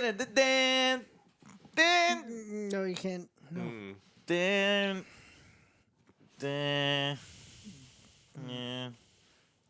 No, you can't. No. Yeah.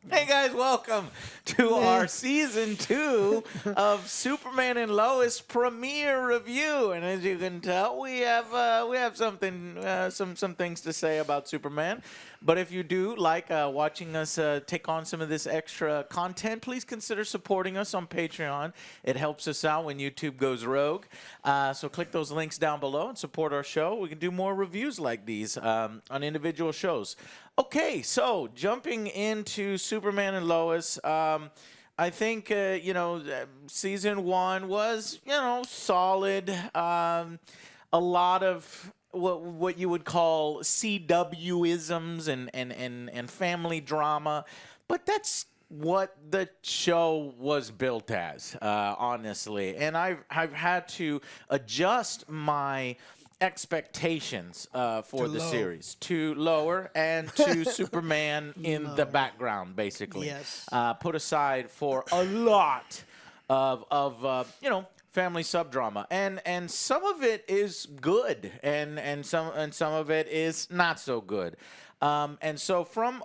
Hey guys, welcome to our season 2 of Superman and Lois premiere review. And as you can tell, we have something, some things to say about Superman. But if you do like watching us take on some of this extra content, please consider supporting us on Patreon. It helps us out when YouTube goes rogue. So click those links down below and support our show. We can do more reviews like these on individual shows. Okay, so jumping into Superman and Lois, I think, season 1 was, solid. A lot of what you would call CW-isms and family drama. But that's what the show was built as, honestly. And I've had to adjust my expectations for the series to lower and to Superman in the background, basically. Yes. Put aside for a lot of family subdrama, and some of it is good, and some of it is not so good. And so from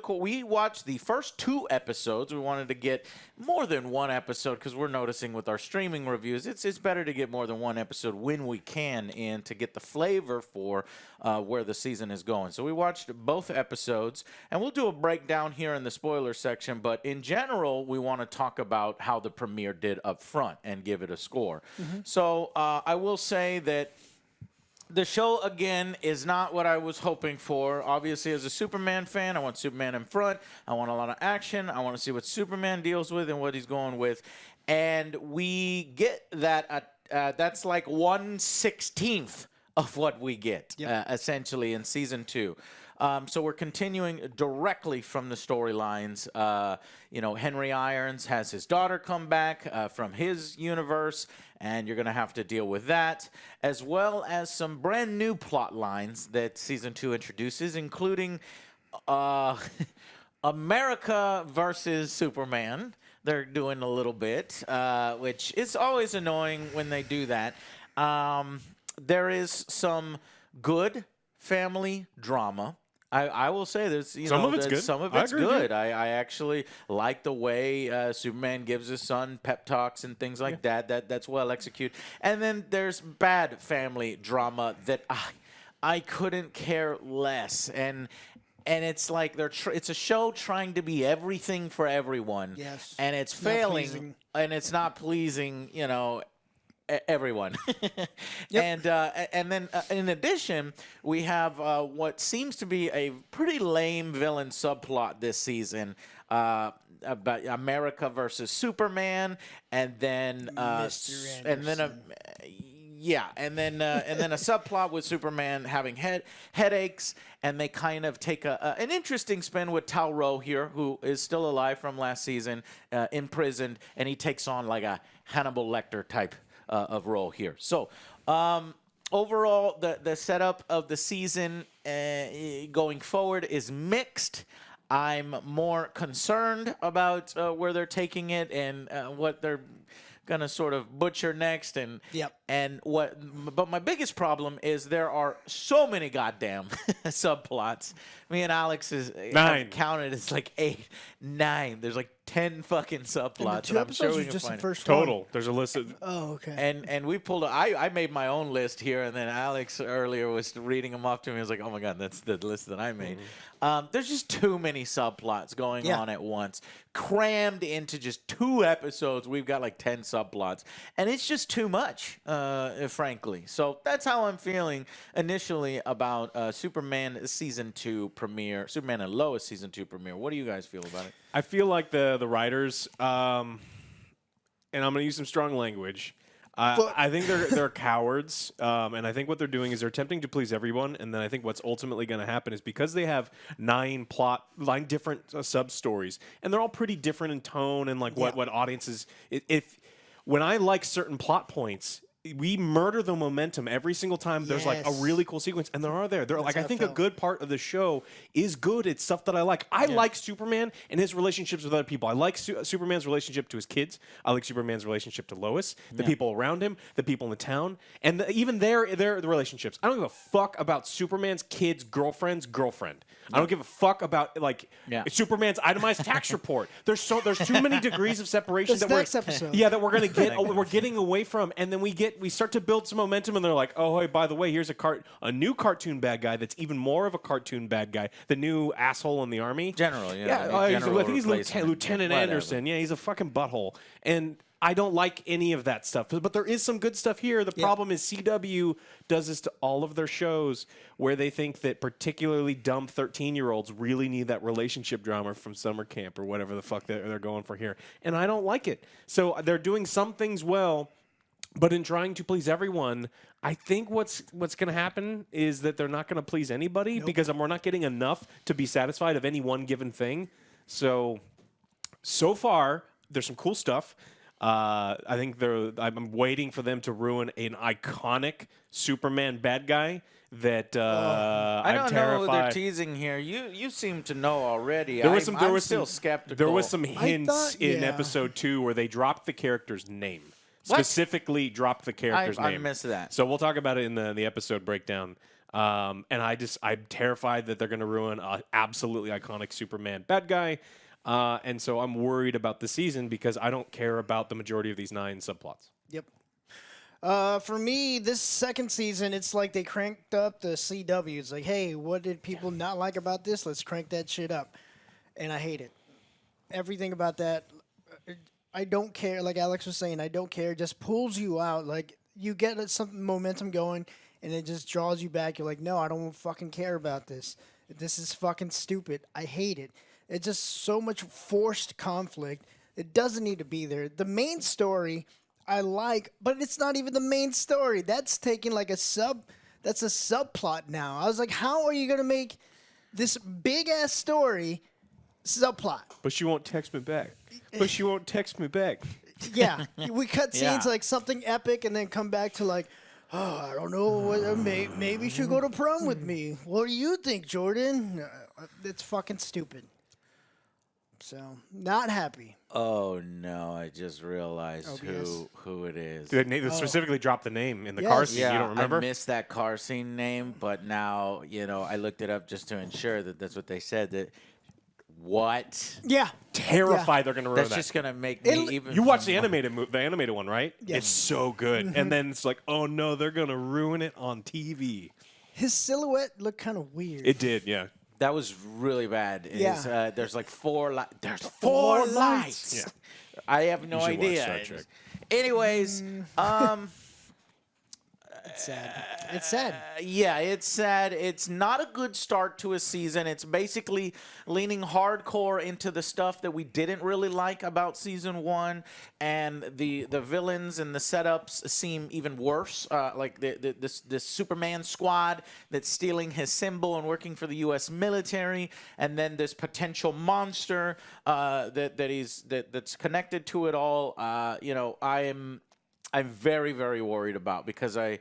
we watched the first 2 episodes. We wanted to get more than one episode because we're noticing with our streaming reviews, it's better to get more than one episode when we can and to get the flavor for where the season is going. So we watched both episodes, and we'll do a breakdown here in the spoiler section. But in general, we want to talk about how the premiere did up front and give it a score. So I will say that the show, again, is not what I was hoping for. Obviously, as a Superman fan, I want Superman in front. I want a lot of action. I want to see what Superman deals with and what he's going with. And we get that. That's like 1/16 of what we get, essentially, in Season 2. So we're continuing directly from the storylines. Henry Irons has his daughter come back from his universe, and you're going to have to deal with that, as well as some brand new plot lines that Season 2 introduces, including America versus Superman. They're doing a little bit, which is always annoying when they do that. There is some good family drama. I will say there's some of it's good. Some of it's good. I actually like the way Superman gives his son pep talks and things like that. That's well executed. And then there's bad family drama that I couldn't care less. And it's like it's a show trying to be everything for everyone. Yes. And it's failing, and it's not pleasing, everyone. And then in addition, we have what seems to be a pretty lame villain subplot this season about America versus Superman, and then Mr. and then a subplot with Superman having headaches, and they kind of take an interesting spin with Tal-Rho here, who is still alive from last season, imprisoned, and he takes on like a Hannibal Lecter type of role here. So overall, the setup of the season going forward is mixed. I'm more concerned about where they're taking it and what they're gonna sort of butcher next, but my biggest problem is there are so many goddamn subplots. Me and Alex have counted, it's like 8, 9. There's like 10 fucking subplots, and I'm sure we can find the first total. One. There's a list of. Oh, okay. And we pulled. I made my own list here, and then Alex earlier was reading them off to me. I was like, oh my god, that's the list that I made. There's just too many subplots going on at once, crammed into just 2 episodes. We've got like 10 subplots, and it's just too much, frankly. So that's how I'm feeling initially about Superman Season 2 premiere, Superman and Lois Season 2 premiere. What do you guys feel about it? I feel like the writers, and I'm going to use some strong language. I think they're cowards, and I think what they're doing is they're attempting to please everyone. And then I think what's ultimately going to happen is because they have 9 different sub stories, and they're all pretty different in tone and like what audiences. When I like certain plot points, we murder the momentum every single time there's like a Yes. really cool sequence, and they're like, how I it think a felt. good part of the show is good. It's stuff that I like. I like Superman and his relationships with other people. I like Superman's relationship to his kids. I like Superman's relationship to Lois, the people around him, the people in the town, and even their relationships. I don't give a fuck about Superman's kids' girlfriend. I don't give a fuck about like Superman's itemized tax report. There's too many degrees of separation This that next episode. that we're gonna get. We're getting away from, and then we start to build some momentum, and they're like, oh, hey, by the way, here's a new cartoon bad guy that's even more of a cartoon bad guy, the new asshole in the army. General, I think he's replacement. Lieutenant Whatever. Anderson. Yeah, he's a fucking butthole, and I don't like any of that stuff. But there is some good stuff here. The problem is CW does this to all of their shows, where they think that particularly dumb 13-year-olds really need that relationship drama from summer camp or whatever the fuck they're going for here, and I don't like it. So they're doing some things well. But in trying to please everyone, I think what's going to happen is that they're not going to please anybody because we're not getting enough to be satisfied of any one given thing. So far, there's some cool stuff. I think I'm waiting for them to ruin an iconic Superman bad guy that I I'm don't terrified. know who they're teasing here. You seem to know already. There I'm was still some, skeptical. There was some hints in yeah. episode 2 where they dropped the character's name. What? Specifically dropped the character's I name. missed that. So we'll talk about it in the episode breakdown. And I'm terrified that they're going to ruin an absolutely iconic Superman bad guy. And so I'm worried about the season because I don't care about the majority of these 9 subplots. Yep. For me, this second season, it's like they cranked up the CW. It's like, hey, what did people not like about this? Let's crank that shit up. And I hate it. Everything about that. I don't care. Like Alex was saying, I don't care. It just pulls you out. Like, you get some momentum going, and it just draws you back. You're like, no, I don't fucking care about this. This is fucking stupid. I hate it. It's just so much forced conflict. It doesn't need to be there. The main story I like, but it's not even the main story. That's taking like that's a subplot now. I was like, how are you going to make this big-ass story subplot? But she won't text me back. Yeah, we cut scenes Yeah. like something epic, and then come back to like, oh, I don't know, maybe you should go to prom with me. What do you think, Jordan? It's fucking stupid. So, not happy. Oh no! I just realized OBS. who it is. They specifically dropped the name in the Yes. car scene. Yeah, You don't remember? I missed that car scene name, but now I looked it up just to ensure that that's what they said. That what? Yeah. Terrified they're going to ruin That's that. just gonna make me even. You watched the animated one, right? Yes. It's so good. And then it's like, oh no, they're gonna ruin it on TV. His silhouette looked kind of weird. It did, yeah. That was really bad. Yeah. There's like 4 lights. There's 4 lights. Yeah. I have no You should watch idea. Star Trek. Anyways, It's sad. It's sad. yeah, it's sad. It's not a good start to a season. It's basically leaning hardcore into the stuff that we didn't really like about season 1, and the villains and the setups seem even worse. Like this Superman squad that's stealing his symbol and working for the U.S. military, and then this potential monster that's connected to it all. I'm very, very worried about, because I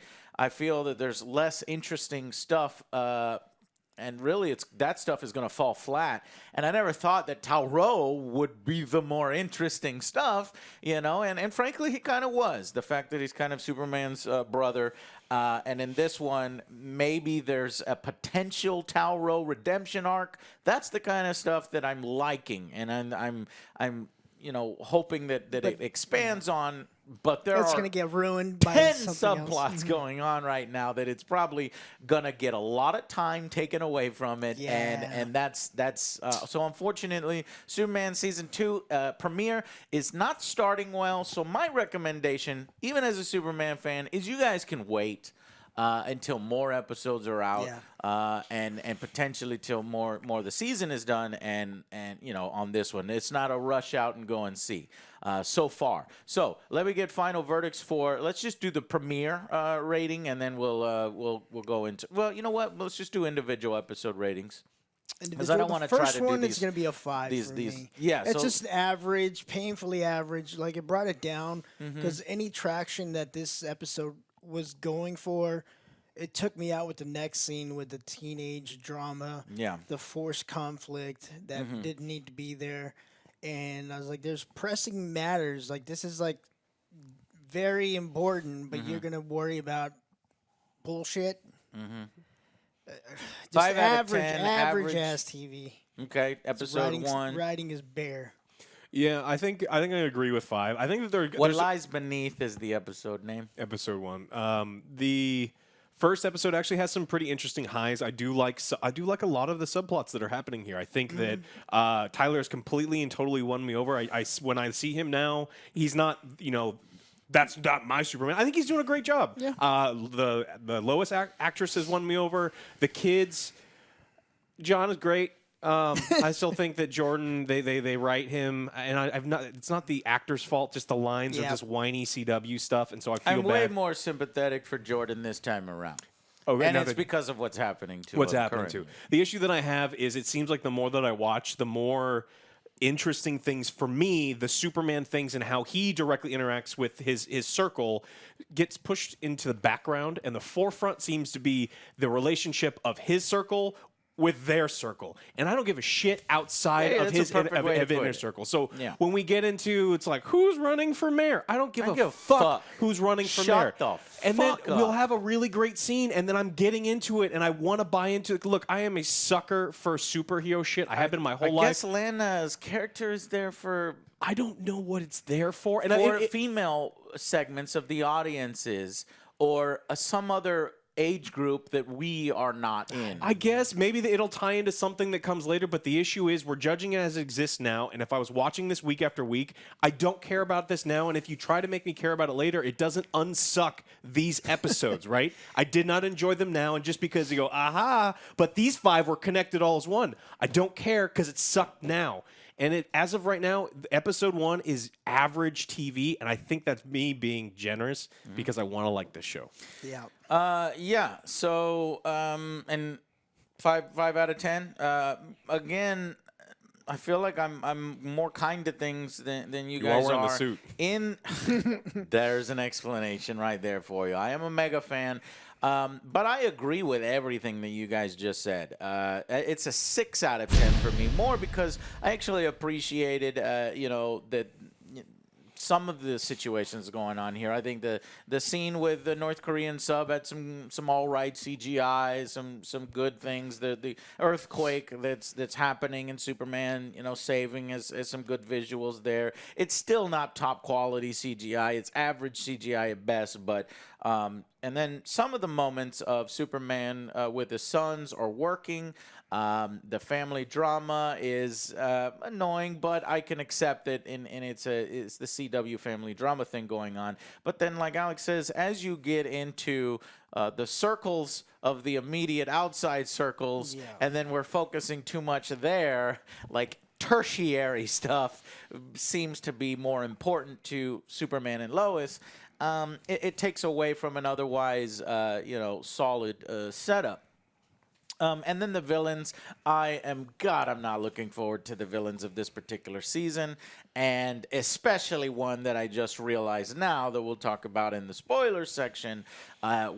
feel that there's less interesting stuff, and really that stuff is going to fall flat. And I never thought that Tauro would be the more interesting stuff, and frankly, he kind of was. The fact that he's kind of Superman's brother, and in this one, maybe there's a potential Tauro redemption arc. That's the kind of stuff that I'm liking, and I'm hoping that it expands on. But there It's are going to get ruined by 10 something subplots else. going on right now that it's probably going to get a lot of time taken away from it. Yeah. And that's so unfortunately, Superman Season 2 premiere is not starting well. So my recommendation, even as a Superman fan, is you guys can wait until more episodes are out, and potentially till more of the season is done, and on this one, it's not a rush out and go and see. So far, so let me get final verdicts for. Let's just do the premiere rating, and then we'll go into. Well, you know what? Let's just do individual episode ratings. Because I don't want to try First to do one, these. it's going to be a 5 for me. Yeah, It's so just average, painfully average. Like, it brought it down Mm-hmm. because any traction that this episode was going for, it took me out with the next scene with the teenage drama, Yeah. the forced conflict that didn't need to be there. And I was like, there's pressing matters. Like, this is, like, very important, but you're going to worry about bullshit. Just 5 out of average, 10, average ass TV. Okay, episode 1. Writing is bare. Yeah, I think I agree with 5. I think that What there's Lies Beneath is the episode name. episode 1. The first episode actually has some pretty interesting highs. I do like a lot of the subplots that are happening here. I think that Tyler has completely and totally won me over. When I see him now, he's not, that's not my Superman. I think he's doing a great job. Yeah. The Lois actress has won me over. The kids, John is great. I still think that Jordan, they write him, and I've not. It's not the actor's fault. Just the lines are just whiny CW stuff, and so I feel I'm bad. way more sympathetic for Jordan this time around. Oh, And it's because of what's happening to what's him happening currently. too. The issue that I have is it seems like the more that I watch, the more interesting things for me, the Superman things and how he directly interacts with his circle gets pushed into the background, and the forefront seems to be the relationship of his circle with their circle. And I don't give a shit outside of that's a his perfect way to put inner it. circle. So Yeah. when we get into, it's like, who's running for mayor? I don't give a fuck who's running for mayor. Shut the And then fuck up. we'll have a really great scene, and then I'm getting into it, and I want to buy into it. Look, I am a sucker for superhero shit. I have been my whole I life. guess Lana's character is there for I don't know what it's there for. And female segments of the audiences or some other age group that we are not in. I guess maybe it'll tie into something that comes later, but the issue is we're judging it as it exists now, and if I was watching this week after week, I don't care about this now, and if you try to make me care about it later, it doesn't unsuck these episodes, right? I did not enjoy them now, and just because you go, aha, but these 5 were connected all as one. I don't care because it sucked now. And as of right now, episode 1 is average TV, and I think that's me being generous because I want to like this show. Yeah. Yeah. So, and 5 out of 10. Again, I feel like I'm more kind to things than you guys are are. wearing the suit. There's an explanation right there for you. I am a mega fan. But I agree with everything that you guys just said. It's a 6 out of 10 for me, more because I actually appreciated, that some of the situations going on here. I think the scene with the North Korean sub had some all right CGI, some good things. The earthquake that's happening in Superman, saving is some good visuals there. It's still not top quality CGI. It's average CGI at best, but and then some of the moments of Superman with his sons are working. The family drama is annoying, but I can accept it. And it's the CW family drama thing going on. But then, like Alex says, as you get into the circles of the immediate outside circles, and then we're focusing too much there, like tertiary stuff seems to be more important to Superman and Lois. It takes away from an otherwise, solid setup. And then the villains, I'm not looking forward to the villains of this particular season, and especially one that I just realized now that we'll talk about in the spoiler section,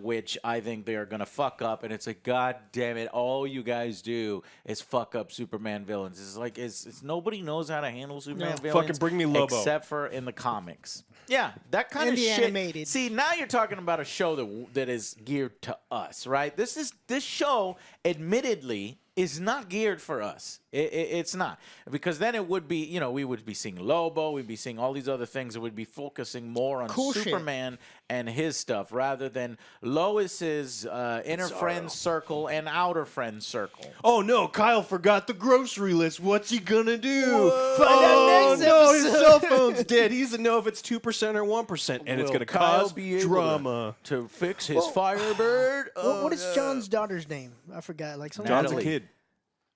which I think they are going to fuck up, and it's like, God damn it, all you guys do is fuck up Superman villains. It's like, it's nobody knows how to handle Superman villains. Fucking bring me Lobo. Except for in the comics. Yeah, that kind of And the shit. animated. See, now you're talking about a show that is geared to us, right? This show, admittedly, is not geared for us. It's not, because then it would be, we would be seeing Lobo, we'd be seeing all these other things that would be focusing more on Cool Superman and his stuff rather than Lois's inner friend circle and outer friend circle. Oh no, Kyle forgot the grocery list. What's he gonna do? Find out next no, his episode. cell phone's dead. He doesn't know if it's 2% or 1%, and it's Will gonna Kyle cause be able drama. to fix his Firebird. What is John's daughter's name? I forgot. Like something. John's a Natalie. kid.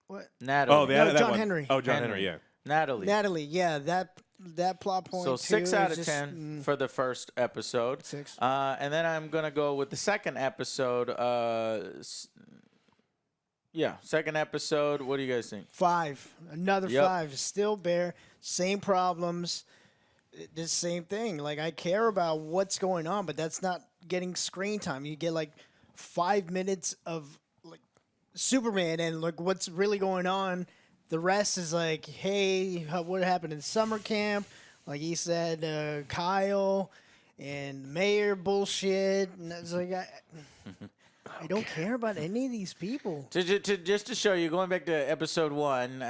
What? Natalie. Oh, No, that John one. Henry. Oh, John Henry. Yeah. Natalie. Natalie. Yeah, that plot point. So 6 too, out is of just, 10 for the first episode. 6. And then I'm going to go with the second episode. Yeah, second episode. What do you guys think? 5. Another Yep. 5. Still Bear. Same problems. The same thing. Like, I care about what's going on, but that's not getting screen time. You get like 5 minutes of like Superman and like what's really going on. The rest is like, hey, what happened in summer camp? Like he said, Kyle and Mayor bullshit. And it's like, I don't care about any of these people. Just to show you, going back to episode 1,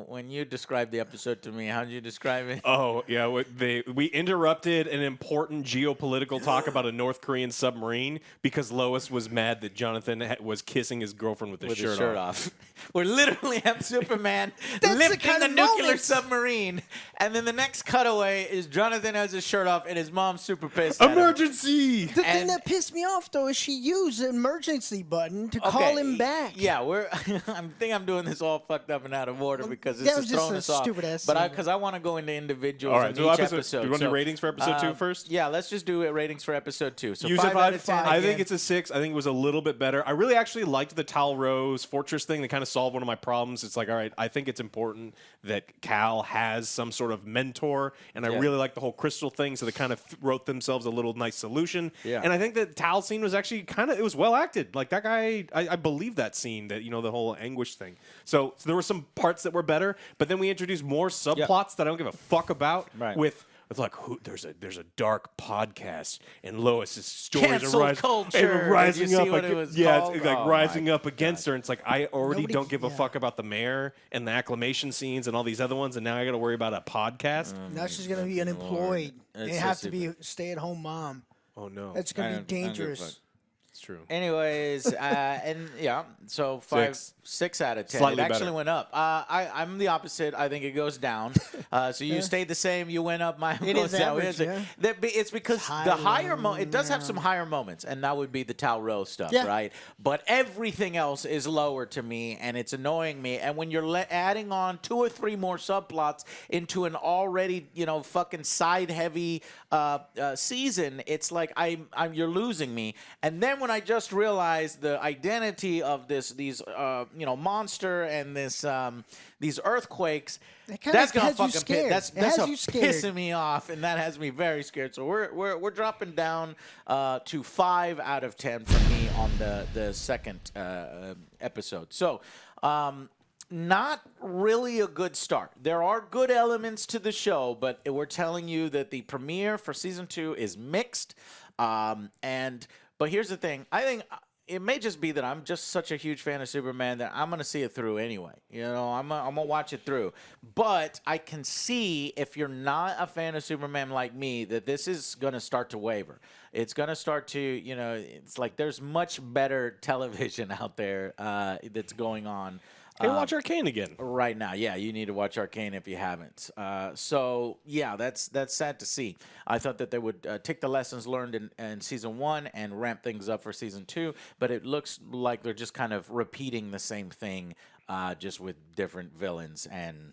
when you described the episode to me, how did you describe it? Oh, yeah. We interrupted an important geopolitical talk about a North Korean submarine because Lois was mad that Jonathan was kissing his girlfriend with his shirt off. We literally have Superman That's the lifting kind the of nuclear moments. submarine, and then the next cutaway is Jonathan has his shirt off and his mom's super pissed at him. Emergency! The thing And- that pissed me off, though, is she used the emergency button to call him back. Yeah, I think I'm doing this all fucked up and out of order because this That is was just throwing a us off. stupid-ass But scene. because I want to go into individuals All right, in so each episode, episode. do you want to do ratings for episode 2 first? Yeah, let's just do it. Ratings for episode 2. So You 5 said out of 10. I think again. it's a 6. I think it was a little bit better. I really actually liked the Tal Rose Fortress thing. They kind of solved one of my problems. It's like, all right, I think it's important that Cal has some sort of mentor, and I Yeah. really like the whole crystal thing, so they kind of wrote themselves a little nice solution. Yeah. And I think that Tal scene was actually it was well acted. Like that guy, I believe that scene, that, the whole anguish thing. So there were some parts that were better, but then we introduced more subplots that I don't give a fuck about Right. with like there's a dark podcast and Lois's stories Cancel are culture. and rising Did you up see what it was yeah, called? it's like Oh rising my up against her. And it's like I already Nobody- don't give a yeah. fuck about the mayor and the acclamation scenes and all these other ones, and now I got to worry about a podcast. Now she's going to be unemployed and It's have just to be a stay-at-home mom. Oh no, That's going to be I don't give a dangerous. it's true. Anyways, and yeah, so 6 out of 10. Slightly it actually better. went up. I'm the opposite. I think it goes down. So you stayed the same. You went up. My It is average, yeah. It's because the higher it does have some higher moments, and that would be the Tal Rose stuff, Yeah. right? But everything else is lower to me, and it's annoying me. And when you're adding on 2 or 3 more subplots into an already fucking side heavy season, it's like you're losing me. And then when I just realized the identity of these monster and these earthquakes, It kinda that's gonna has you fucking scared. that's It has a you scared. pissing me off, and that has me very scared. So we're dropping down to 5 out of 10 for me on the second episode. So. Not really a good start. There are good elements to the show, but we're telling you that the premiere for season 2 is mixed. But here's the thing. I think it may just be that I'm just such a huge fan of Superman that I'm going to see it through anyway. I'm going to watch it through. But I can see, if you're not a fan of Superman like me, that this is going to start to waver. It's going to start to, it's like there's much better television out there that's going on. Hey, watch Arcane again. Right now, yeah, you need to watch Arcane if you haven't. So yeah, that's sad to see. I thought that they would take the lessons learned in season 1 and ramp things up for season 2, but it looks like they're just kind of repeating the same thing, just with different villains and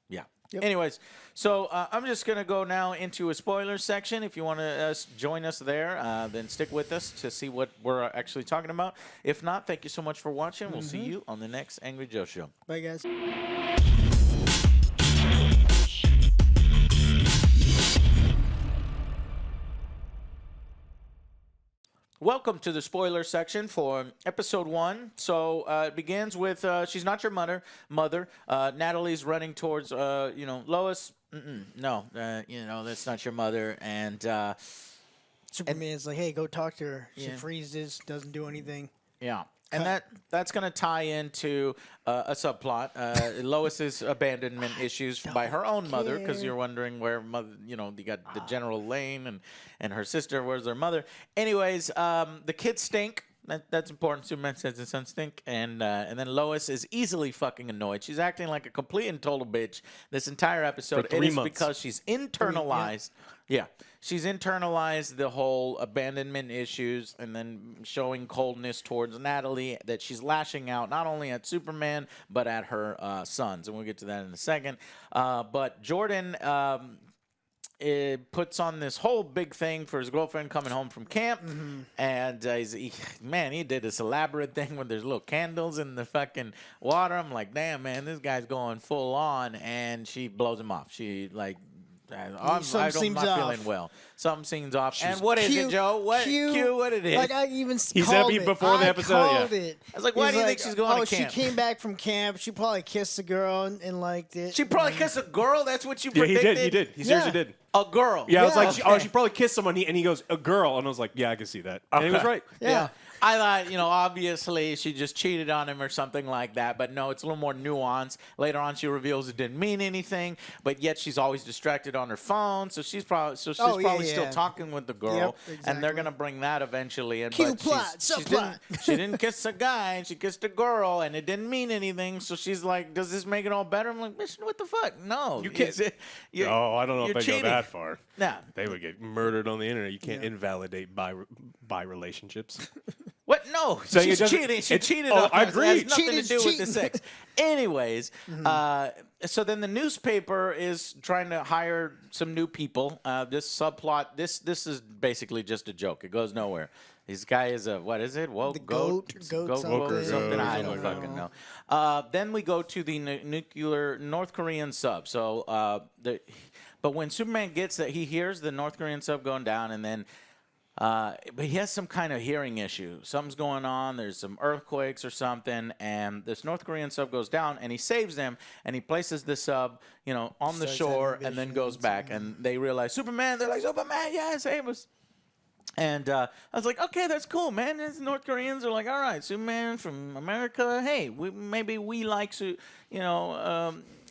yeah. Yep. Anyways, so I'm just going to go now into a spoiler section. If you want to join us there, then stick with us to see what we're actually talking about. If not, thank you so much for watching. We'll see you on the next Angry Joe Show. Bye, guys. Welcome to the spoiler section for episode 1. So it begins with she's not your mother. Natalie's running towards Lois. No, that's not your mother. And Superman's like, hey, go talk to her. She Yeah. freezes, doesn't do anything. yeah. And that's going to tie into a subplot, Lois's abandonment issues by her own mother, because you're wondering where mother, you got the General Lane and her sister. Where's their mother? Anyways, the kids stink. That's important. Superman says his son stink, and then Lois is easily fucking annoyed. She's acting like a complete and total bitch this entire episode. For It 3 is months. because she's internalized. Yeah, she's internalized the whole abandonment issues, and then showing coldness towards Natalie, that she's lashing out not only at Superman but at her sons, and we'll get to that in a second. But Jordan. it puts on this whole big thing for his girlfriend coming home from camp, and he did this elaborate thing where there's little candles in the fucking water. I'm like, damn, man, this guy's going full on, and she blows him off. She like. I'm not feeling well. Something seems off. And what is it, Joe? What Q? What it is? Like I even He said me before the episode. Called Yeah. it. I was like, why do you think she's going to camp? She came back from camp. She probably kissed a girl and liked it. She probably kissed a girl. That's what you Yeah, predicted. he did. He seriously did. A girl. Yeah, I was like, okay. she probably kissed someone, and he goes, a girl, and I was like, yeah, I can see that, and he was right. Yeah. I thought, obviously she just cheated on him or something like that. But no, it's a little more nuanced. Later on, she reveals it didn't mean anything, but yet she's always distracted on her phone. So she's probably still talking with the girl, Yep, exactly. and they're gonna bring that eventually. And Q plot, subplot. She didn't kiss a guy, she kissed a girl, and it didn't mean anything. So she's like, "Does this make it all better?" I'm like, "Bitch, what the fuck? No, You can't. Oh, I don't know if they cheating. go that far. Nah. They would get murdered on the internet. You can't invalidate bi relationships. What? No, Saying she's it doesn't- cheating. She cheated oh, on I us. agree. It has nothing Cheating to is do with the cheating. sex. Anyways, so then the newspaper is trying to hire some new people. This subplot, this is basically just a joke. It goes nowhere. This guy is a, what is it? Woke The goat something. I don't something. fucking know. Then we go to the nuclear North Korean sub. So but when Superman gets that, he hears the North Korean sub going down, and then. But he has some kind of hearing issue. Something's going on. There's some earthquakes or something, and this North Korean sub goes down, and he saves them, and he places the sub, on the Starts shore, having and then goes back, and they realize Superman. They're like, Superman, yeah, save us. And I was like, okay, that's cool, man. And the North Koreans are like, all right, Superman from America. Hey, maybe we like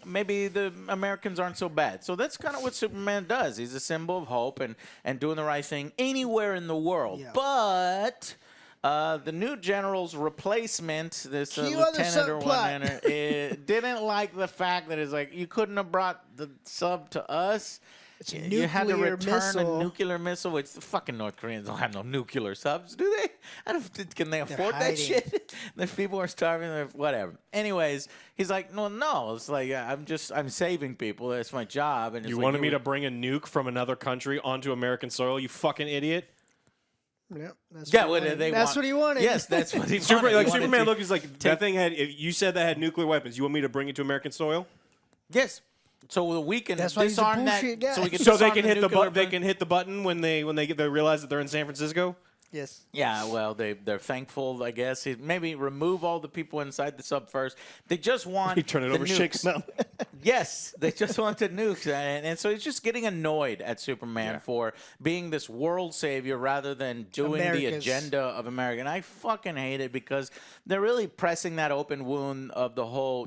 maybe the Americans aren't so bad. So that's kind of what Superman does. He's a symbol of hope and doing the right thing anywhere in the world. Yeah. But the new general's replacement, this Cue other lieutenant or subplot. one, didn't like the fact that it's like, you couldn't have brought the sub to us. It's a You had to nuclear return missile. a nuclear missile, which the fucking North Koreans don't have no nuclear subs, do they? I don't. Can they afford that hiding. shit? The people are starving. Whatever. Anyways, he's like, no. It's like I'm saving people. That's my job. And it's You like, wanted me to bring a nuke from another country onto American soil, you fucking idiot? Yep, that's Yeah, what he what wanted. they That's want. what he wanted. Yes, that's what he wanted. He wanted Superman to look is like that thing had. If you said that had nuclear weapons, you want me to bring it to American soil? Yes. So we can That's why he's a disarm that. bullshit guy. So we can So they disarm can the hit the nuclear they can hit the button when they realize that they're in San Francisco. Yes. Yeah, well, they're thankful, I guess. Maybe remove all the people inside the sub first. They just want You turn it the over, nukes. shake them. Yes, they just want the nukes. And so he's just getting annoyed at Superman for being this world savior rather than doing the America's. agenda of America. And I fucking hate it because they're really pressing that open wound of the whole,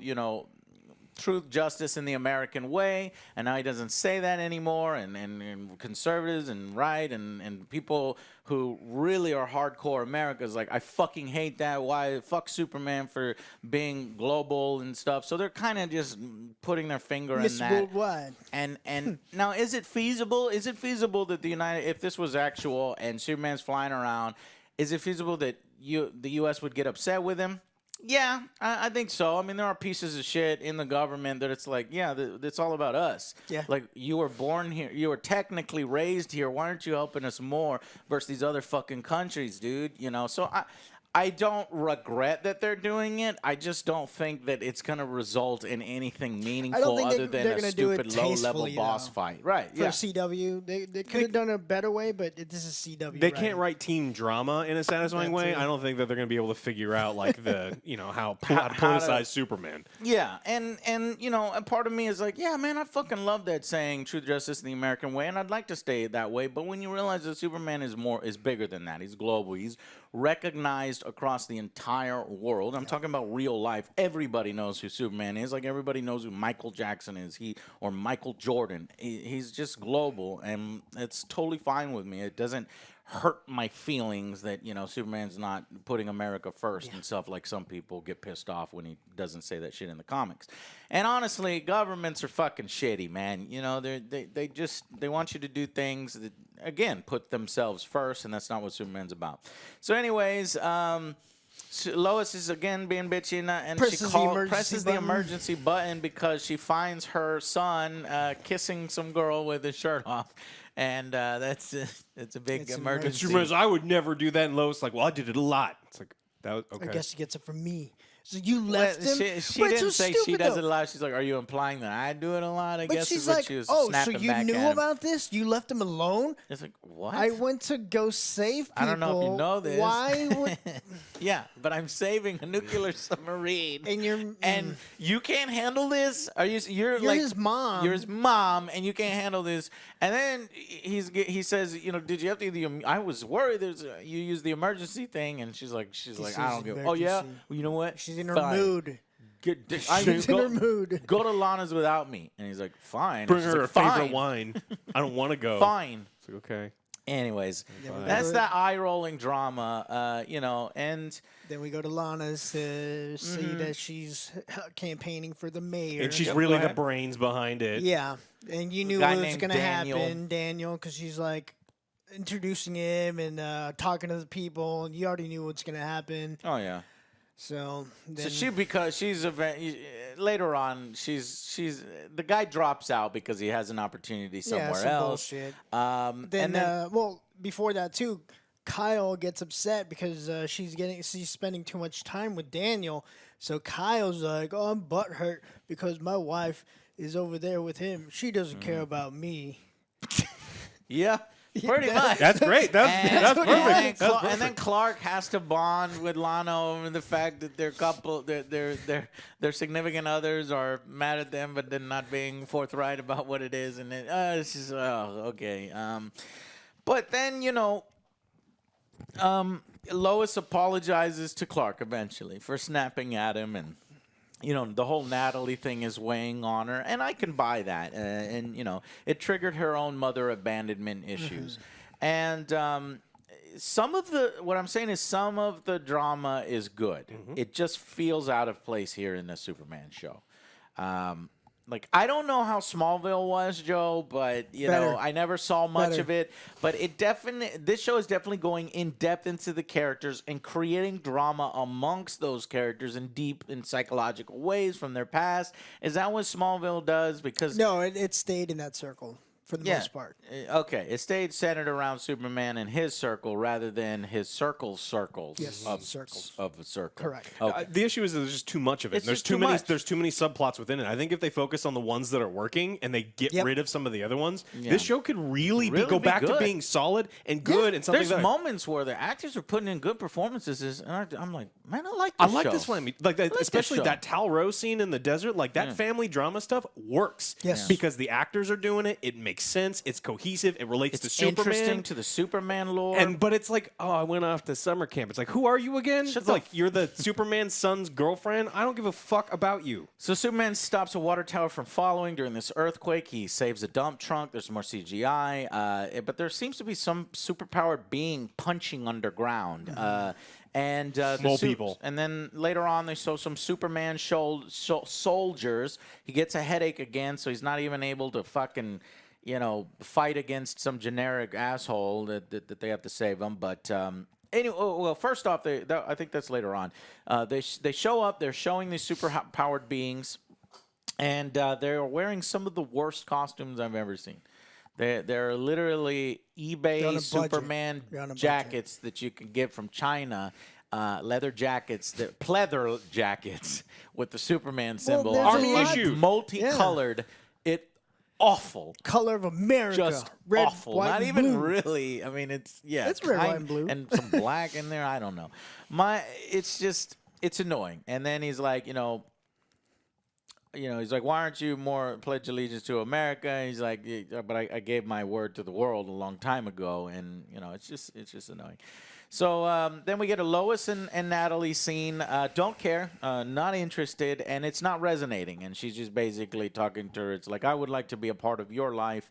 truth, justice, in the American way, and now he doesn't say that anymore, and conservatives and right and people who really are hardcore Americans like, I fucking hate that. Why? Fuck Superman for being global and stuff. So they're kind of just putting their finger Miss in that. Worldwide. And now, is it feasible? Is it feasible that if this was actual and Superman's flying around, is it feasible that the U.S. would get upset with him? Yeah, I think so. I mean, there are pieces of shit in the government that it's like, yeah, it's all about us. Yeah. Like, you were born here. You were technically raised here. Why aren't you helping us more versus these other fucking countries, dude? So I don't regret that they're doing it. I just don't think that it's going to result in anything meaningful think other they're than a gonna do it stupid low-level tastefully, boss though. fight. Right, For yeah. CW, they could have done a better way, but this is CW. They can't write teen drama in a satisfying That way. too. I don't think that they're going to be able to figure out like how to politicize Superman. Yeah, and a part of me is like, yeah, man, I fucking love that saying truth, justice, and the American way, and I'd like to stay that way. But when you realize that Superman is bigger than that, he's global, he's recognized across the entire world. I'm talking about real life. Everybody knows who Superman is. Like, everybody knows who Michael Jackson is, or Michael Jordan. He's just global, and it's totally fine with me. It doesn't hurt my feelings that Superman's not putting America first and stuff, like some people get pissed off when he doesn't say that shit in the comics. And honestly, governments are fucking shitty, man. They want you to do things that, again, put themselves first, and that's not what Superman's about. So anyways, Lois is again being bitchy, and Presses she the emergency presses the button. emergency button because she finds her son kissing some girl with his shirt off, and it's a big It's an emergency. Superman's, I would never do that. And Lois like, well, I did it a lot. It's like, that was, okay. I guess he gets it from me. So you Well, left him. she But it's didn't so say she stupid, does though. it a lot. She's like, are you implying that I do it a lot? I But guess she's is what like, she was oh, so snapping you back knew at him. about this? You left him alone? It's like, what? I went to go save people. I don't know if you know this. Why would... Yeah, but I'm saving a nuclear submarine. And you can't handle this? You're like his mom. You're his mom, and you can't handle this. And then he says, did you have to? I was worried. You used the emergency thing, and she's like, I don't give. Oh yeah, emergency. well, you know what? She's in her Fine. mood. She's in her mood. Go to Lana's without me, and he's like, fine. Bring And she's her like, her favorite fine. wine. I don't want to go. Fine. It's like, okay. Anyways, Fine. that's that eye-rolling drama, and Then we go to Lana's to see that she's campaigning for the mayor. And she's Yep, really go the ahead. brains behind it. Yeah, and you knew guy what was named going to Daniel. happen, Daniel, because she's like introducing him and talking to the people, and you already knew what's going to happen. oh yeah. So then, So because she's later on, she's the guy drops out because he has an opportunity somewhere some else. bullshit. And Then, then well, before that too, Kyle gets upset because she's spending too much time with Daniel. So Kyle's like, "Oh, I'm butthurt because my wife is over there with him. She doesn't care about me." yeah, pretty much. That's great. That's perfect. And then Clark has to bond with Lana over the fact that their significant others are mad at them, but they're not being forthright about what it is, and it's just okay. But then Lois apologizes to Clark eventually for snapping at him, and the whole Natalie thing is weighing on her, and I can buy that. And it triggered her own mother abandonment issues. And some of the drama is good. It just feels out of place here in the Superman show. I don't know how Smallville was, Joe, but Better. I never saw much Better. of it. But this show is definitely going in depth into the characters and creating drama amongst those characters in deep and psychological ways from their past. Is that what Smallville does? Because No, it stayed in that circle for the most part. Okay, it stayed centered around Superman and his circle rather than his circles Yes, of circles. of a circle. Correct. Okay. The issue is that there's just too much of it. It's There's just too too many. much. There's too many subplots within it. I think if they focus on the ones that are working and they get Yep. rid of some of the other ones, Yeah. this show could really go be back to good. being solid and good and something. There's that moments where the actors are putting in good performances, and I'm like, man, I like I this like show. this one. Like that, this especially show. that Tal Rose scene in the desert. Like that family drama stuff works. Yes. Yeah. because the actors are doing it. It makes sense. It's cohesive. It relates to It's Superman. interesting to the Superman lore. But it's like, oh, I went off to summer camp. It's like, who are you again? Shut It's the like, you're the Superman's son's girlfriend. I don't give a fuck about you. So Superman stops a water tower from falling during this earthquake. He saves a dump trunk. There's more CGI, but there seems to be some superpowered being punching underground. And Mole people. And then later on, they show some Superman soldiers. He gets a headache again, so he's not even able to fucking, fight against some generic asshole that they have to save him. But anyway, well, first off, I think that's later on. They show up. They're showing these super-powered beings, and they're wearing some of the worst costumes I've ever seen. They're literally They're on a eBay budget. Superman They're on a budget. jackets that you can get from China. Leather jackets, pleather jackets with the Superman symbol. there's a Army lot- issue. Multicolored. Awful. Color of America. Just red, awful. white, Not and even blue. really. I mean, it's It's red, white, and blue. and some black in there. I don't know. It's annoying. And then he's like, he's like, why aren't you more pledge allegiance to America? And he's like, yeah, but I gave my word to the world a long time ago, and it's just annoying. So then we get a Lois and Natalie scene. Don't care, not interested, and it's not resonating. And she's just basically talking to her. It's like, I would like to be a part of your life.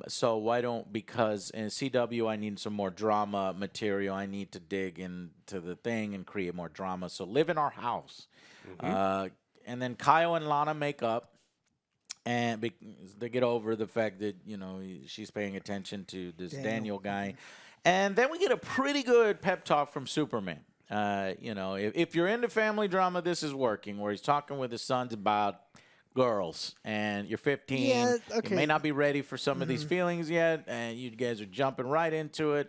So why don't, because in CW I need some more drama material. I need to dig into the thing and create more drama. So live in our house. And then Kyle and Lana make up. And they get over the fact that, she's paying attention to this Daniel guy. And then we get a pretty good pep talk from Superman. If you're into family drama, this is working. Where he's talking with his sons about girls, and you're 15. Yeah, okay. You may not be ready for some of these feelings yet, and you guys are jumping right into it.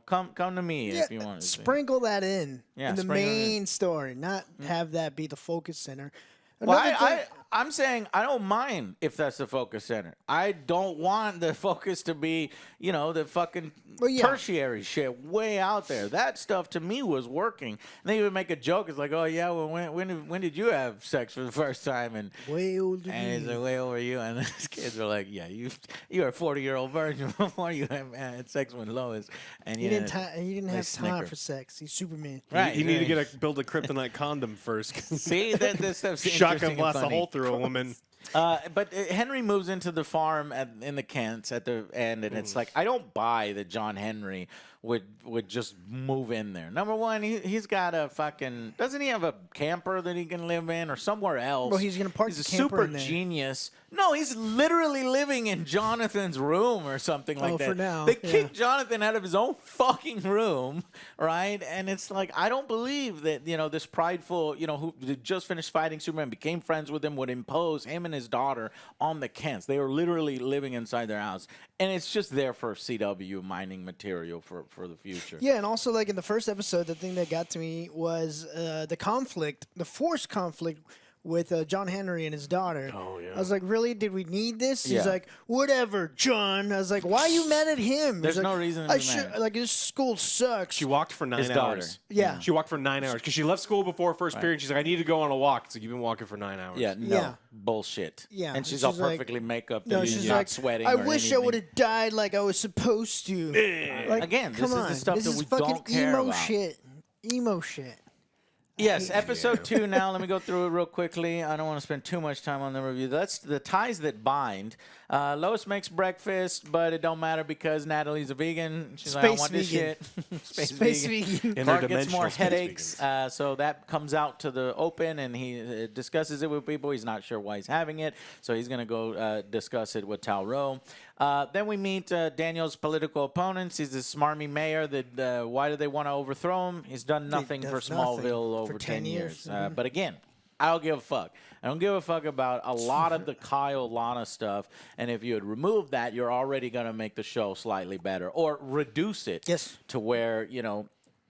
Come to me if you want to. Sprinkle that in the sprinkle it main story, not have that be the focus center. Well, I'm saying I don't mind if that's the focus center. I don't want the focus to be, the fucking tertiary shit way out there. That stuff to me was working. And they even make a joke. It's like, oh yeah, well when did you have sex for the first time? And way older. And it's like way over you. And these kids are like, yeah, you were a 40-year-old virgin before you had sex with Lois. And he didn't have time for sex. He's Superman. Right. You need to build a kryptonite condom first. See, this stuff's shotgun blast a hole through a woman. But Henry moves into the farm in the Kents at the end, and it's like I don't buy that John Henry would just move in there. Number one, he's got a fucking doesn't he have a camper that he can live in or somewhere else? Well, he's gonna park He's the a camper super in there. genius. No, he's literally living in Jonathan's room or something like that. For now, they kicked Jonathan out of his own fucking room, right? And it's like I don't believe that this prideful, who just finished fighting Superman, became friends with him, would impose him and his daughter on the Kents. They were literally living inside their house, and it's just there for CW mining material for the future. Yeah, and also like in the first episode, the thing that got to me was the forced conflict with John Henry and his daughter. Oh, yeah. I was like, really? Did we need this? Yeah. He's like, whatever, John. I was like, why are you mad at him? There's He's no like, reason to be mad. Like, this school sucks. She walked for 9 His daughter. hours. Yeah. She walked for 9 hours because she left school before first period. She's like, I need to go on a walk. It's like, you've been walking for 9 hours. Yeah, no. Yeah. Bullshit. Yeah. And she's She's all like- perfectly makeup No, and she's not like, sweating I or wish I anything. would have died like I was supposed to. Like, Again, this come is the on. stuff this that is we fucking don't care emo about. shit. Emo shit. Yes, episode 2 now. Let me go through it real quickly. I don't want to spend too much time on the review. That's the ties that bind. Lois makes breakfast, but it don't matter because Natalie's a vegan. She's like, I don't want this shit. Space vegan. Clark gets more Interdimensional space headaches, so that comes out to the open, and he discusses it with people. He's not sure why he's having it, so he's going to go discuss it with Tal Rowe. Then we meet Daniel's political opponents. He's the smarmy mayor. That why do they want to overthrow him? He's done nothing for does nothing Smallville over for 10 10 years. years. But again, I don't give a fuck. I don't give a fuck about a lot of the Kyle Lana stuff. And if you had removed that, you're already going to make the show slightly better or reduce it to where,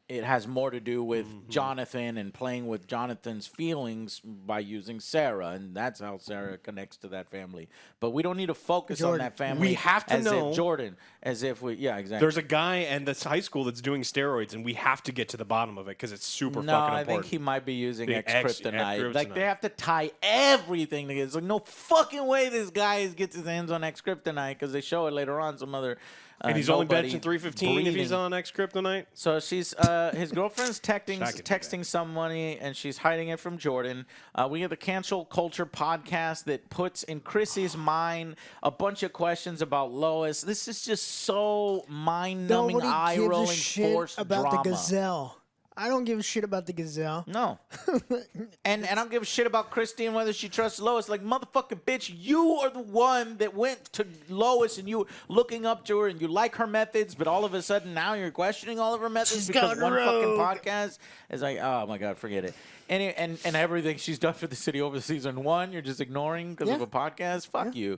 it has more to do with Jonathan and playing with Jonathan's feelings by using Sarah, and that's how Sarah connects to that family. But we don't need to focus on that family. We have to as know- if Jordan, as if we, yeah, exactly. There's a guy in this high school that's doing steroids, and we have to get to the bottom of it because it's super No, fucking I important. think he might be using The X-Kryptonite. Like, they X-Kryptonite. have to tie everything together. It's like, no fucking way this guy gets his hands on X-Kryptonite because they show it later on. Some other and he's only nobody benching 315 if he's breathing. on X-Kryptonite. So she's his girlfriend's texting some money, and she's hiding it from Jordan. We have the Cancel Culture podcast that puts in Chrissy's mind a bunch of questions about Lois. This is just so mind-numbing, Nobody gives a eye-rolling, shit forced about drama. the Gazelle. I don't give a shit about the Gazelle. No. and I don't give a shit about Christy and whether she trusts Lois. Like, motherfucking bitch, you are the one that went to Lois and you were looking up to her and you like her methods, but all of a sudden now you're questioning all of her methods She's because gone one rogue. fucking podcast is like, oh my God, forget it. And everything she's done for the city over season 1, you're just ignoring because of a podcast. Fuck you.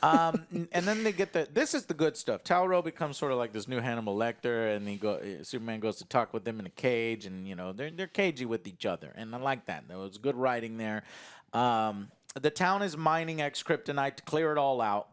And then they get this is the good stuff. Tal Rowe becomes sort of like this new Hannibal Lecter, and Superman goes to talk with them in a cage, and they're cagey with each other, and I like that. There was good writing there. The town is mining X-Kryptonite to clear it all out.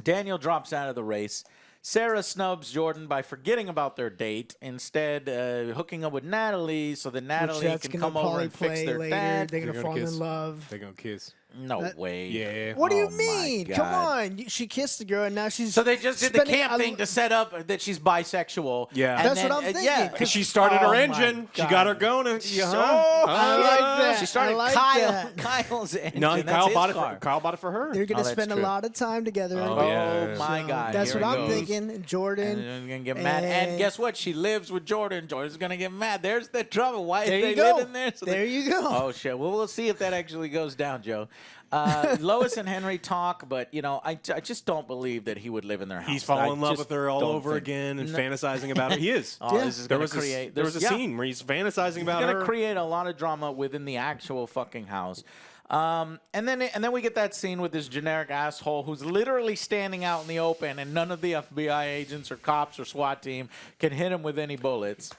Daniel drops out of the race. Sarah snubs Jordan by forgetting about their date, instead hooking up with Natalie so that Natalie can come over and fix their later. dad. They're gonna fall kiss. in love. They're going to kiss. No way. Yeah. What do you Oh my mean? Come God. on. She kissed the girl, and now she's. So they just did the spending camp thing to set up that she's bisexual. Yeah. And That's what I'm thinking. Yeah, Because she started her Oh, my engine. She God. got her going. So I like that. She started I like that. Kyle's engine. No, That's Kyle his bought it. car. Kyle bought it for her. They're gonna that's spend a true. lot of time together. Oh, yeah. Oh my God! That's Here what it I'm goes. thinking. Jordan. And they're gonna get mad. And guess what? She lives with Jordan. Jordan's gonna get mad. There's the trouble. Why There is you they go. live in there? So There you go. Oh shit. Well, we'll see if that actually goes down, Joe. Lois and Henry talk, but I just don't believe that he would live in their house. He's falling in love with her all over again and fantasizing about her. He is. This is going to create. There was a scene where he's fantasizing about her. He's going to create a lot of drama within the actual fucking house. And then we get that scene with this generic asshole who's literally standing out in the open, and none of the FBI agents or cops or SWAT team can hit him with any bullets.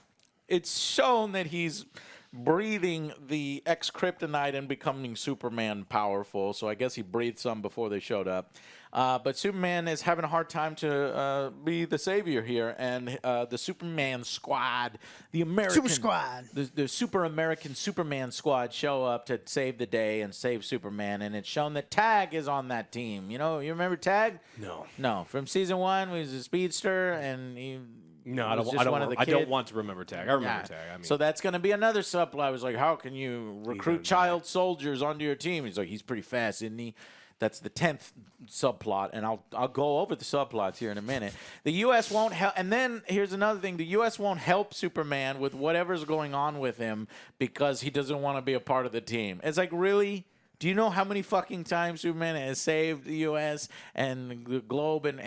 It's shown that he's breathing the X-kryptonite and becoming Superman powerful. So I guess he breathed some before they showed up. But Superman is having a hard time to be the savior here. And the Superman squad, the American... Super Squad. The Super American Superman squad show up to save the day and save Superman. And it's shown that Tag is on that team. You remember Tag? No. No. From season 1, he was a speedster and he... No, I don't want to remember Tag. I remember Tag. I mean, so that's going to be another subplot. I was like, how can you recruit child soldiers onto your team? He's like, he's pretty fast, isn't he? That's the 10th subplot, and I'll go over the subplots here in a minute. The U.S. won't help, and then here's another thing. The U.S. won't help Superman with whatever's going on with him because he doesn't want to be a part of the team. It's like, really? Do you know how many fucking times Superman has saved the U.S. and the globe, and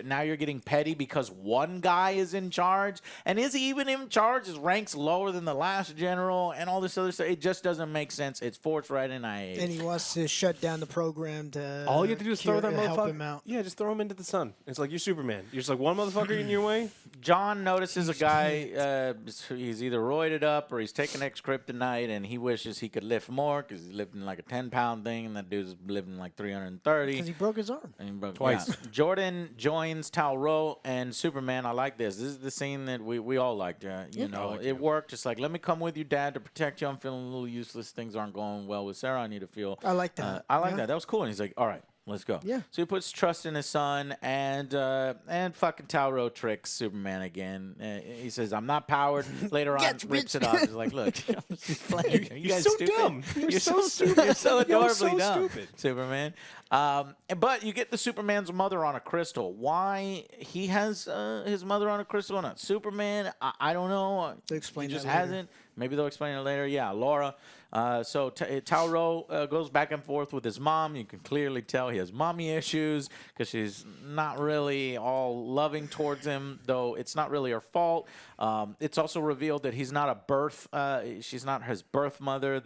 now you're getting petty because one guy is in charge? And is he even in charge? His rank's lower than the last general and all this other stuff. It just doesn't make sense. It's forced right in I hate. And he wants to shut down the program to all you have to do is throw that motherfucker. Help him out. Yeah, just throw him into the sun. It's like, you're Superman. You're just like one motherfucker in your way. John notices a guy, he's either roided up or he's taking X-kryptonite, and he wishes he could lift more because he's lifting like a 10-pound thing, and that dude's living like 330. Because he broke his arm. And he broke twice. Yeah. Jordan joins Tal-Rho and Superman. I like this. This is the scene that we all liked. It worked. Just like, let me come with you, Dad, to protect you. I'm feeling a little useless. Things aren't going well with Sarah. I need to feel. I like that. I like that. That was cool. And he's like, all right. Let's go. Yeah. So he puts trust in his son, and fucking Tal-Rho tricks Superman again. He says, "I'm not powered." Later on, rips it off. He's like, "Look, you guys so stupid. dumb. You're so stupid. You're so adorably so dumb, stupid. Superman." But you get the Superman's mother on a crystal. Why he has his mother on a crystal and not Superman? I don't know. They'll explain he just that later. hasn't. Maybe they'll explain it later. Yeah, Laura. So Tal-Rho goes back and forth with his mom. You can clearly tell he has mommy issues because she's not really all loving towards him, though it's not really her fault. It's also revealed that he's not she's not his birth mother.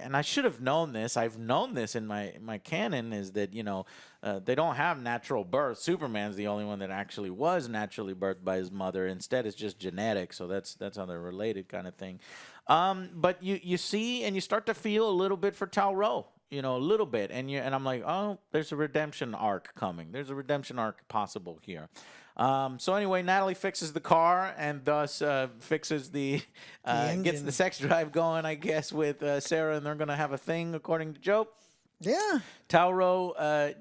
And I should have known this. I've known this in my canon is that, they don't have natural birth. Superman's the only one that actually was naturally birthed by his mother. Instead, it's just genetic. So that's how they're related kind of thing. But you see and you start to feel a little bit for Tal-Rho, a little bit. And I'm like, oh, there's a redemption arc coming. There's a redemption arc possible here. So anyway, Natalie fixes the car and thus fixes gets the sex drive going, I guess, with Sarah, and they're going to have a thing, according to Joe. Yeah. Tal-Rho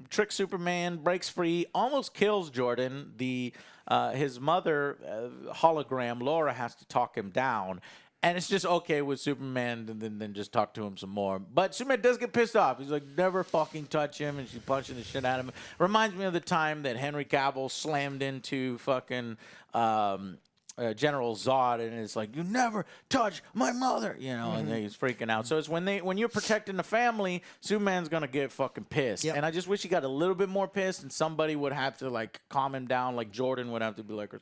tricks Superman, breaks free, almost kills Jordan. His mother, hologram, Laura, has to talk him down. And it's just okay with Superman and then just talk to him some more. But Superman does get pissed off. He's like, never fucking touch him. And she's punching the shit out of him. Reminds me of the time that Henry Cavill slammed into fucking General Zod. And it's like, you never touch my mother. And he's freaking out. So it's when you're protecting the family, Superman's going to get fucking pissed. Yep. And I just wish he got a little bit more pissed and somebody would have to like calm him down. Like Jordan would have to be like, or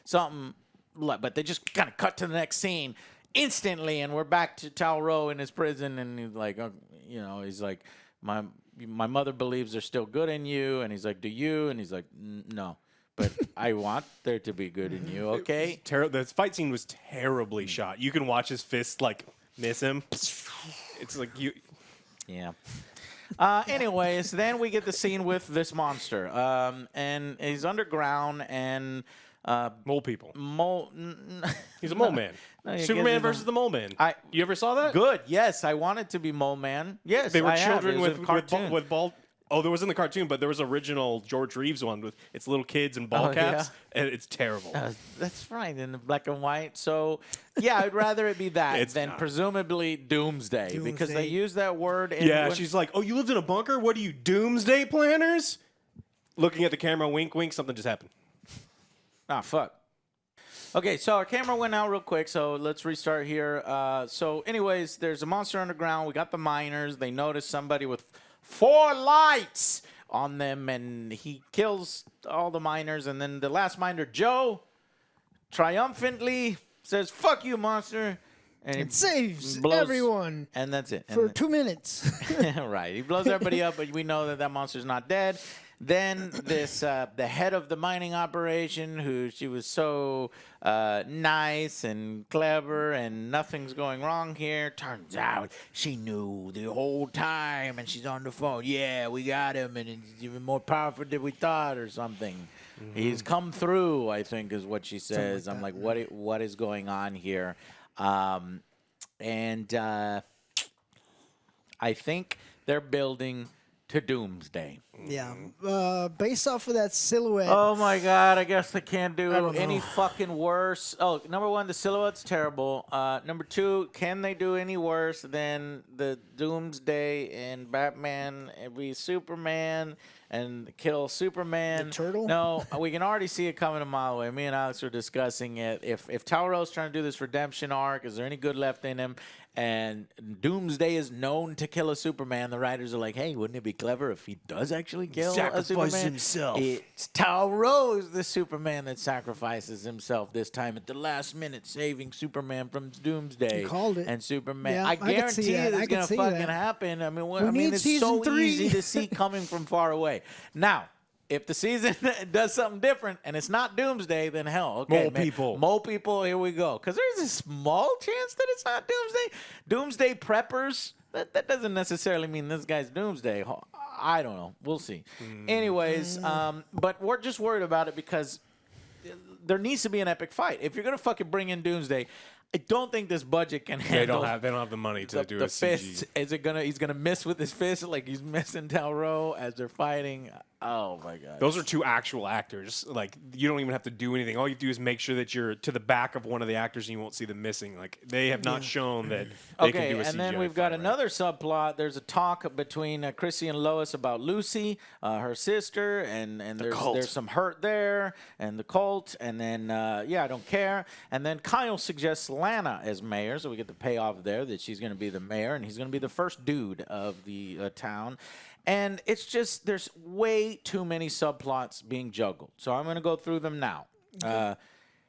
something. But they just kind of cut to the next scene instantly, and we're back to Tal-Rho in his prison, and he's like, he's like, my mother believes there's still good in you, and he's like, do you? And he's like, no, but I want there to be good in you, okay? The fight scene was terribly shot. You can watch his fist like miss him. It's like you. Yeah. Anyways, then we get the scene with this monster, and he's underground and. Mole people. He's a mole man. No, Superman versus the mole man. You ever saw that? Good. Yes, I wanted to be Mole Man. Yes, they were I children with bald. Oh, there was in the cartoon, but there was original George Reeves one with it's little kids and ball caps, and it's terrible. That's right, in the black and white. So, yeah, I'd rather it be that than presumably Doomsday, because they use that word. She's like, "Oh, you lived in a bunker? What are you, Doomsday planners?" Looking at the camera, wink, wink. Something just happened. Ah, fuck. Okay, so our camera went out real quick, so let's restart here. So anyways, there's a monster underground. We got the miners. They notice somebody with 4 lights on them, and he kills all the miners. And then the last miner, Joe, triumphantly says, "Fuck you, monster." And It saves blows, everyone and that's it. for And 2 minutes. right. He blows everybody up, but we know that that monster's not dead. Then this, the head of the mining operation, who she was so nice and clever and nothing's going wrong here. Turns out she knew the whole time, and she's on the phone. Yeah, we got him, and it's even more powerful than we thought, or something. Mm-hmm. He's come through, I think, is what she says. I'm like, what is going on here? And I think they're building to Doomsday. Yeah. Based off of that silhouette. Oh my God! I guess they can't do don't any know. fucking worse. Oh, number one, the silhouette's terrible. Number two, can they do any worse than the Doomsday and Batman and be Superman and kill Superman? The turtle? No, we can already see it coming a mile away. Me and Alex were discussing it. If Taro's trying to do this redemption arc, is there any good left in him? And Doomsday is known to kill a Superman. The writers are like, hey, wouldn't it be clever if he does actually kill a Superman? Himself. It's Taro's the Superman that sacrifices himself this time at the last minute, saving Superman from Doomsday. You called it. And Superman. Yeah, I I could guarantee see that. it's I could going to see fucking that. happen. I mean, We need it's season so 3. easy to see coming from far away. Now, if the season does something different and it's not Doomsday, then hell, okay. More people, here we go. Because there's a small chance that it's not Doomsday. Doomsday preppers, that doesn't necessarily mean this guy's Doomsday. I don't know. We'll see. Anyways, but we're just worried about it because there needs to be an epic fight. If you're going to fucking bring in Doomsday, I don't think this budget can handle. They don't have the money to do the a fist. CG. Is it gonna? He's gonna miss with his fist like he's missing Taro as they're fighting. Oh my God! Those are 2 actual actors. Like, you don't even have to do anything. All you do is make sure that you're to the back of one of the actors and you won't see them missing. Like, they have not shown that they can do a CGI and then we've got another subplot. There's a talk between Chrissy and Lois about Lucy, her sister, and there's some hurt there, and the cult, and then I don't care. And then Kyle suggests Lana as mayor, so we get the payoff there that she's going to be the mayor, and he's going to be the first dude of the town. And it's just, there's way too many subplots being juggled. So I'm going to go through them now.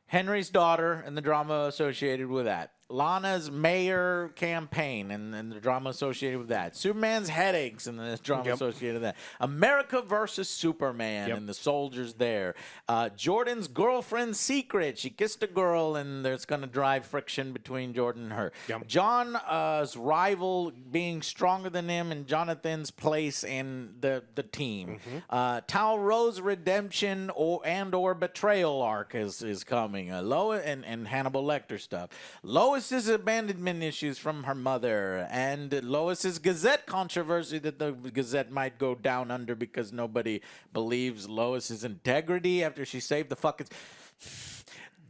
Henry's daughter and the drama associated with that. Lana's mayor campaign and the drama associated with that. Superman's headaches and the drama associated with that. America versus Superman and the soldiers there. Jordan's girlfriend's secret. She kissed a girl and there's going to drive friction between Jordan and her. John's rival being stronger than him and Jonathan's place in the team. Taro's redemption or betrayal arc is coming. Lois and Hannibal Lecter stuff. Lois's abandonment issues from her mother, and Lois's Gazette controversy that the Gazette might go down under because nobody believes Lois's integrity after she saved the fucking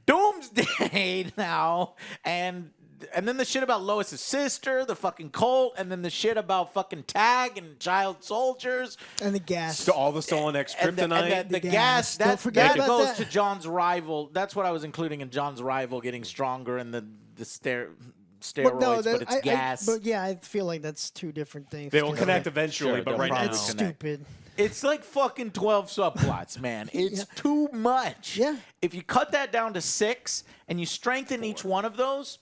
Doomsday now, and then the shit about Lois's sister, the fucking cult, and then the shit about fucking Tag and child soldiers. And the gas. So all the stolen kryptonite. And the gas. Don't That forget about goes that. to John's rival. That's what I was including in John's rival getting stronger and the steroids, but it's gas. But yeah, I feel like that's 2 different things. They will connect eventually, Sure, but they'll right now. probably It's connect. stupid. It's like fucking 12 subplots, man. It's too much. Yeah. If you cut that down to 6 and you strengthen each one of those,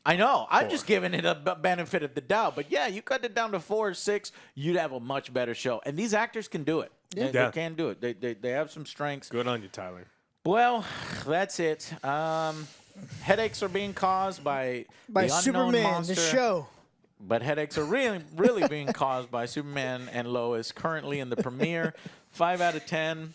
I know. I'm just giving it a benefit of the doubt. But yeah, you cut it down to 4 or 6, you'd have a much better show. And these actors can do it. They can do it. They have some strengths. Good on you, Tyler. Well, that's it. Headaches are being caused by the unknown Superman, monster. the show. But headaches are really being caused by Superman and Lois currently in the premiere. 5 out of 10.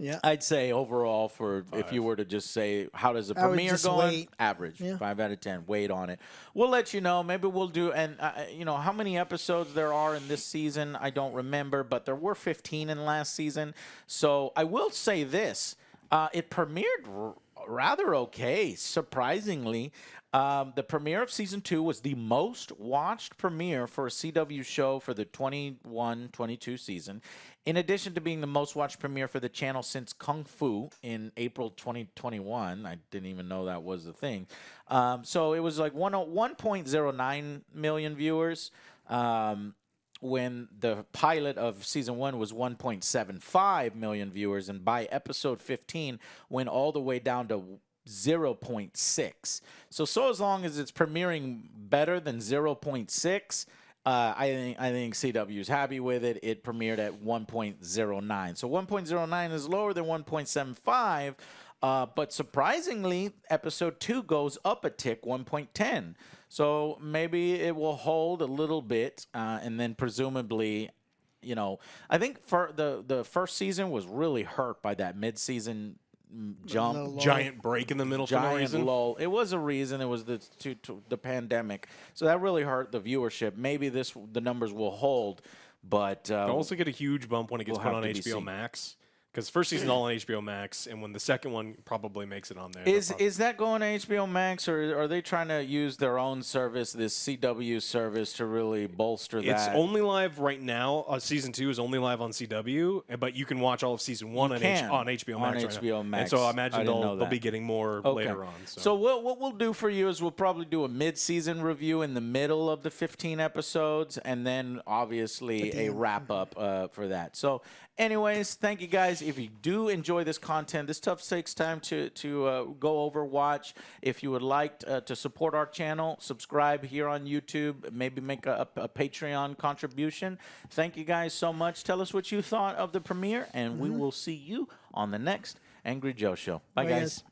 Yeah. I'd say overall if you were to just say how does the I would premiere just going? wait. Average. Yeah. 5 out of 10. Wait on it. We'll let you know. Maybe we'll do how many episodes there are in this season, I don't remember, but there were 15 in last season. So I will say this. It premiered rather okay, surprisingly. The premiere of season 2 was the most watched premiere for a CW show for the 21-22 season, in addition to being the most watched premiere for the channel since Kung Fu in April 2021. I didn't even know that was a thing. So it was like 1.09 million viewers. When the pilot of season 1 was 1.75 million viewers, and by episode 15 went all the way down to 0.6. So as long as it's premiering better than 0.6, I think CW is happy with it. It premiered at 1.09. So 1.09 is lower than 1.75. But surprisingly, episode 2 goes up a tick, 1.10. So maybe it will hold a little bit, and then presumably, I think for the first season was really hurt by that mid-season jump. Giant break in the middle for no Giant reason. lull. It was a reason. It was the pandemic. So that really hurt the viewership. Maybe the numbers will hold, but It'll also get a huge bump when it gets will put have on to be HBO seen. Max. Because first season all on HBO Max, and when the second one probably makes it on there. Is that going to HBO Max, or are they trying to use their own service, this CW service, to really bolster that? It's only live right now. Season 2 is only live on CW, but you can watch all of season 1 on HBO Max. On HBO Max. And so I imagine they'll that. be getting more later on. So what we'll do for you is we'll probably do a mid-season review in the middle of the 15 episodes, and then obviously a wrap-up for that. So anyways, thank you guys. If you do enjoy this content, this stuff takes time to go over, watch. If you would like to support our channel, subscribe here on YouTube, maybe make a Patreon contribution. Thank you guys so much. Tell us what you thought of the premiere, and we will see you on the next Angry Joe Show. Bye, guys.